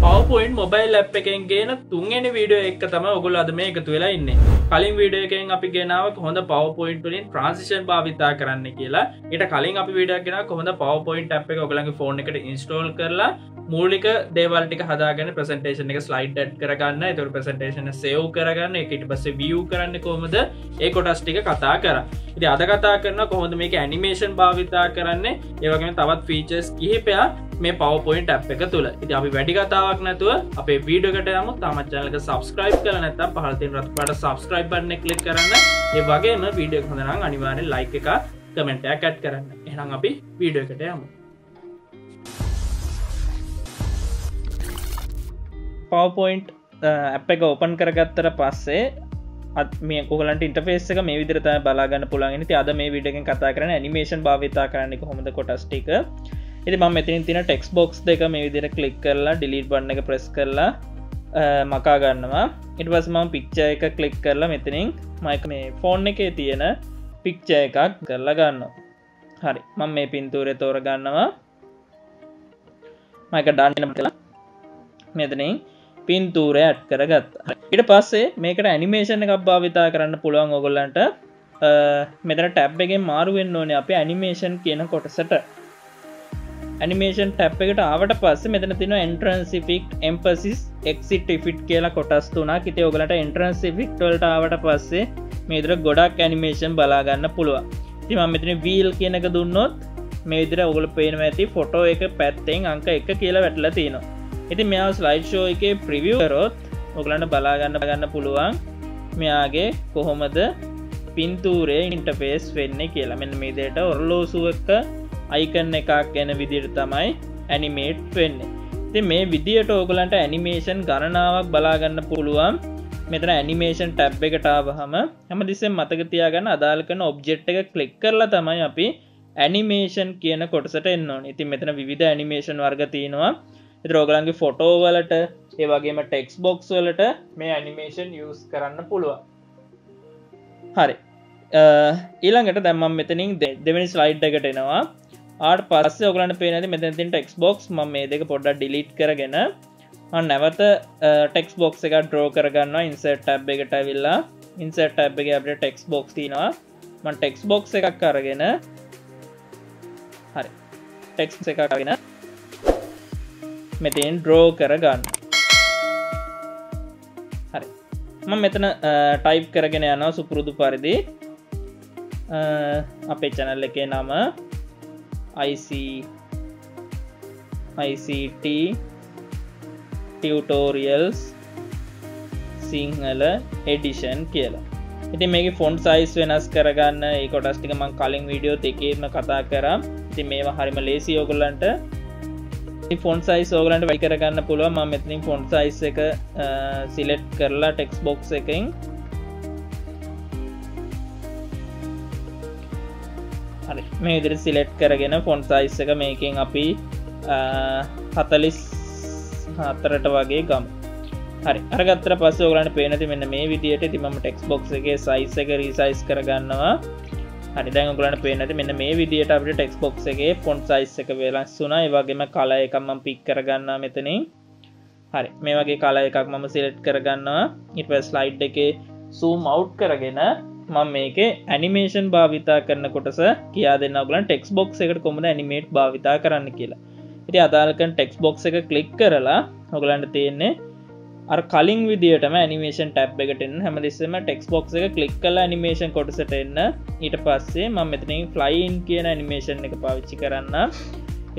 PowerPoint mobile app එකෙන් ගේන තුන්වෙනි වීඩියෝ එක තමයි ඔයගොල්ලෝ අද මේ එකතු වෙලා ඉන්නේ. කලින් වීඩියෝ එකෙන් අපි ගෙනාව කොහොමද PowerPoint වලින් transition භාවිතා කරන්න කියලා. ඊට කලින් අපි වීඩියෝ එකක් ගෙනාව කොහොමද PowerPoint app එක ඔයගොල්ලන්ගේ phone එකට install කරලා මූලික දේවල් ටික හදාගෙන presentation එක slide add කරගන්න. ඒතකොට presentation එක save කරගන්න. ඒක ඊට පස්සේ view කරන්නේ කොහොමද? ඒ කොටස් ටික කතා කරා. ඉතින් අද කතා කරනවා කොහොමද මේක animation භාවිතා කරන්නේ. ඒ වගේම තවත් features කිහිපයක් මේ PowerPoint app එක තුල. ඉතින් අපි වැඩි කතාවක් නැතුව අපේ වීඩියෝ එකට යමු. තාමත් channel එක subscribe කරලා නැත්නම් පහළ තියෙන රතු පාට subscribe button එක click කරන්න. ඒ වගේම වීඩියෝ එක හොඳ නම් අනිවාර්යෙන් like එකක් comment එකක් add කරන්න. එහෙනම් අපි වීඩියෝ එකට යමු. PowerPoint app එක open කරගත්තට පස්සේ මේ ඔයගලන්ට ඉන්ටර්ෆේස් එක මේ විදිහට තමයි බලා ගන්න පුළුවන්. ඉතින් අද මේ වීඩියෝ එකෙන් කතා කරන්නේ animation භාවිතා කරන්නේ කොහොමද කොටස් ටික. ඉතින් මම මෙතනින් තියෙන text box දෙක මේ විදිහට click කරලා delete button එක press කරලා මකා ගන්නවා. ඊට පස්සේ මම picture එක click කරලා මෙතනින් මම මේ phone එකේ තියෙන picture එකක් කරලා ගන්නවා. හරි. මම මේ පින්තූරය තෝර ගන්නවා. මම ඒක done කරලා මෙතනින් පින්තූරය ඇඩ් කරගත්තා. ඊට පස්සේ මේකට ඇනිමේෂන් එකක් භාවිතා කරන්න පුළුවන් ඔයගොල්ලන්ට. මෙතන ටැබ් එකෙන් මාරු වෙන්න ඕනේ අපි ඇනිමේෂන් කියන කොටසට. ඇනිමේෂන් ටැබ් එකට ආවට පස්සේ මෙතන තියෙනවා entrance effect, emphasis, exit effect කියලා කොටස් තුනක්. ඉතින් ඔයගොල්ලන්ට entrance effect වලට ආවට පස්සේ මේ විදිහට ගොඩක් ඇනිමේෂන් බලා ගන්න පුළුවන්. ඉතින් මම මෙතන wheel කියන එක දුන්නොත් මේ විදිහට ඔයගොල්ලෝ පේනවා ඇති ෆොටෝ එක පැත්තෙන් අංක 1 කියලා වැටලා තියෙනවා. ඉතින් මෙයා ස්ලයිඩ් ෂෝ එකේ ප්‍රිවිව් කරොත් ඔයගලන්ට බලා ගන්න පුළුවන් මෙයාගේ කොහොමද පින්තූරයේ ඉන්ටර්ෆේස් වෙන්නේ කියලා. මෙන්න මේ දෙයට ඔරලෝසුවක අයිකන් එකක් එන විදිහට තමයි ඇනිමේට් වෙන්නේ. ඉතින් මේ විදිහට ඔයගලන්ට ඇනිමේෂන් ගණනාවක් බලා ගන්න පුළුවන්. මෙතන ඇනිමේෂන් ටැබ් එකට ආවහම හැමතිස්සෙම මතක තියාගන්න අදාළ කරන ඔබ්ජෙක්ට් එක ක්ලික් කරලා තමයි අපි ඇනිමේෂන් කියන කොටසට එන්න ඕනේ. ඉතින් මෙතන විවිධ ඇනිමේෂන් වර්ග තියෙනවා. ඉතින් ඔයගලන්ගේ ෆොටෝ වලට ඒ වගේම ටෙක්ස්ට් බොක්ස් වලට මේ ඇනිමේෂන් යූස් කරන්න පුළුවන්. හරි. ඊළඟට දැන් මම මෙතනින් දෙවෙනි ස්ලයිඩ් එකට එනවා. ආට පස්සේ ඔයගලන්ට පේන ඇති මෙතන තියෙන ටෙක්ස්ට් බොක්ස් මම මේ දෙක පොඩ්ඩක් ඩිලීට් කරගෙන මම නැවත ටෙක්ස්ට් බොක්ස් එකක් ඩ්‍රෝ කරගන්නවා. ඉන්සර්ට් ටැබ් එකට ඇවිල්ලා ඉන්සර්ට් ටැබ් එකේ අපිට ටෙක්ස්ට් බොක්ස් තියෙනවා. මම ටෙක්ස්ට් බොක්ස් එකක් අරගෙන හරි ටෙක්ස්ට් එකක් අරගෙන මෙතෙන් ඩ්‍රෝ කරගන්න. හරි. මම මෙතන ටයිප් කරගෙන යනවා සුපුරුදු පරිදි. අපේ channel එකේ නම ICT tutorials සිංහල edition කියලා. ඉතින් මේකේ font size වෙනස් කරගන්න ඒ කොටස් ටික මම කලින් වීඩියෝ දෙකේම කතා කරා. ඉතින් මේවා හරිම ලේසි ඔයගොල්ලන්ට. ෆොන්ට් සයිස් ඔයගලන්ට වැඩි කරගන්න පුළුවන්. මම මෙතනින් ෆොන්ට් සයිස් එක සිලෙක්ට් කරලා ටෙක්ස්ට් බොක්ස් එකෙන් හරි මේ විදිහට සිලෙක්ට් කරගෙන ෆොන්ට් සයිස් එක මේකෙන් අපි 44ට වගේ ගමු. හරි අරගත්තට පස්සේ ඔයගලන්ට පේන ඇති මෙන්න මේ විදිහට. ඉතින් මම ටෙක්ස්ට් බොක්ස් එකේ සයිස් එක රීසයිස් කරගන්නවා. හරි දැන් ඔයගලන්ට පේන ඇති මෙන්න මේ විදිහට අපිට ටෙක්ස්ට් බොක්ස් එකේ ෆොන්ට් සයිස් එක වෙනස් වුණා. ඒ වගේම කලර් එකක් මම පික් කරගන්නවා මෙතනින්. හරි මේ වගේ කලර් එකක් මම සිලෙක්ට් කරගන්නවා. ඊට පස්සේ ස්ලයිඩ් එකේ zoom out කරගෙන මම මේකේ ඇනිමේෂන් භාවිතා කරන කොටස කියා දෙන්න ඔයගලන්ට ටෙක්ස්ට් බොක්ස් එකට කොහොමද ඇනිමේට් භාවිතා කරන්න කියලා. ඉතින් අදාළ කරන ටෙක්ස්ට් බොක්ස් එක ක්ලික් කරලා ඔයගලන්ට තියෙන්නේ අර කලින් විදියටම ඇනිමේෂන් ටැබ් එකට එන්න. හැමදෙස්සෙම ටෙක්ස්ට් බොක්ස් එක ක්ලික් කරලා ඇනිමේෂන් කොටසට එන්න. ඊට පස්සේ මම මෙතනින් fly in කියන ඇනිමේෂන් එක පාවිච්චි කරන්න.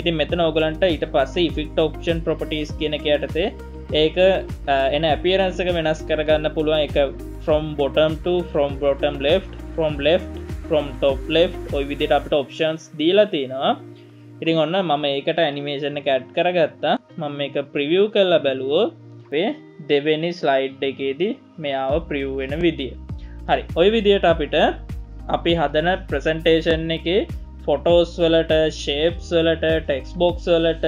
ඉතින් මෙතන ඔයගලන්ට ඊට පස්සේ effect option properties කියන එක යටතේ ඒක එන appearance එක වෙනස් කරගන්න පුළුවන්. ඒක from bottom to from bottom left, from top left ඔය විදිහට අපිට options දීලා තිනවා. ඉතින් ඔන්න මම ඒකට ඇනිමේෂන් එක add කරගත්තා. මම මේක preview කරලා බැලුවොත් අපේ දෙවෙනි ස්ලයිඩ් එකේදී මෙයාව ප්‍රිව් වෙන විදිය. හරි ඔය විදියට අපිට අපි හදන ප්‍රසන්ටේෂන් එකේ ෆොටෝස් වලට ෂේප්ස් වලට ටෙක්ස්ට් බොක්ස් වලට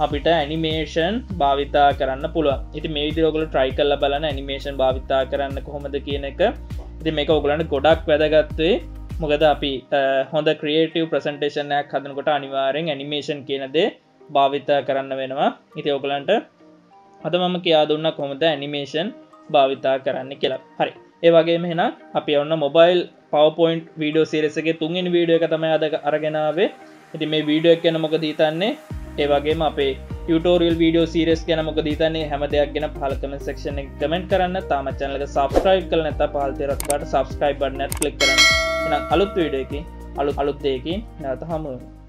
අපිට ඇනිමේෂන් භාවිතා කරන්න පුළුවන්. ඉතින් මේ විදිහට ඔයගොල්ලෝ try කරලා බලන්න ඇනිමේෂන් භාවිතා කරන්න කොහොමද කියන එක. ඉතින් මේක ඔයගොල්ලන්ට ගොඩක් වැදගත් වෙයි. මොකද අපි හොඳ ක්‍රියේටිව් ප්‍රසන්ටේෂන් එකක් හදනකොට අනිවාර්යෙන් ඇනිමේෂන් කියන දේ භාවිතා කරන්න වෙනවා. ඉතින් ඔයගොල්ලන්ට අද මම කියා දුන්න කොහොමද ඇනිමේෂන් භාවිතා කරන්න කියලා. හරි. ඒ වගේම එහෙනම් අපි ඔන්න මොබයිල් PowerPoint වීඩියෝ සීරීස් එකේ තුන්වෙනි වීඩියෝ එක තමයි අද අරගෙන ආවේ. ඉතින් මේ වීඩියෝ එක ගැන මොකද හිතන්නේ? ඒ වගේම අපේ ටියුටෝරියල් වීඩියෝ සීරීස් ගැන මොකද හිතන්නේ? හැම දෙයක් ගැන පහළ කමෙන්ට් සෙක්ෂන් එකේ කමෙන්ට් කරන්න. තාම channel එක subscribe කරලා නැත්නම් පහළ තියෙන රත් පාට subscribe button එක click කරන්න. එහෙනම් අලුත් වීඩියෝ එකකින් අලුත් දෙයකින් නැවත හමු වෙමු.